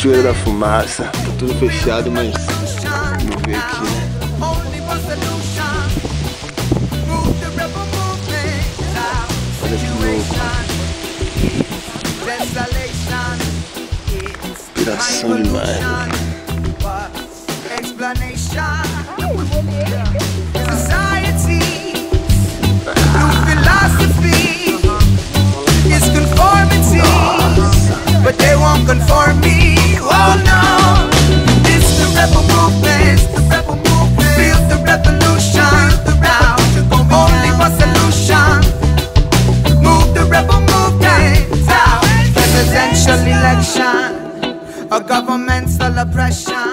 Cachoeira da Fumaça. Tá tudo fechado, mas vamos ver aqui, né? Olha que louco. Inspiração demais, né? But they won't conform me, oh no. It's the rebel movement, feel the revolution. Now, only one solution. Move the rebel movement out. Presidential election, a governmental oppression.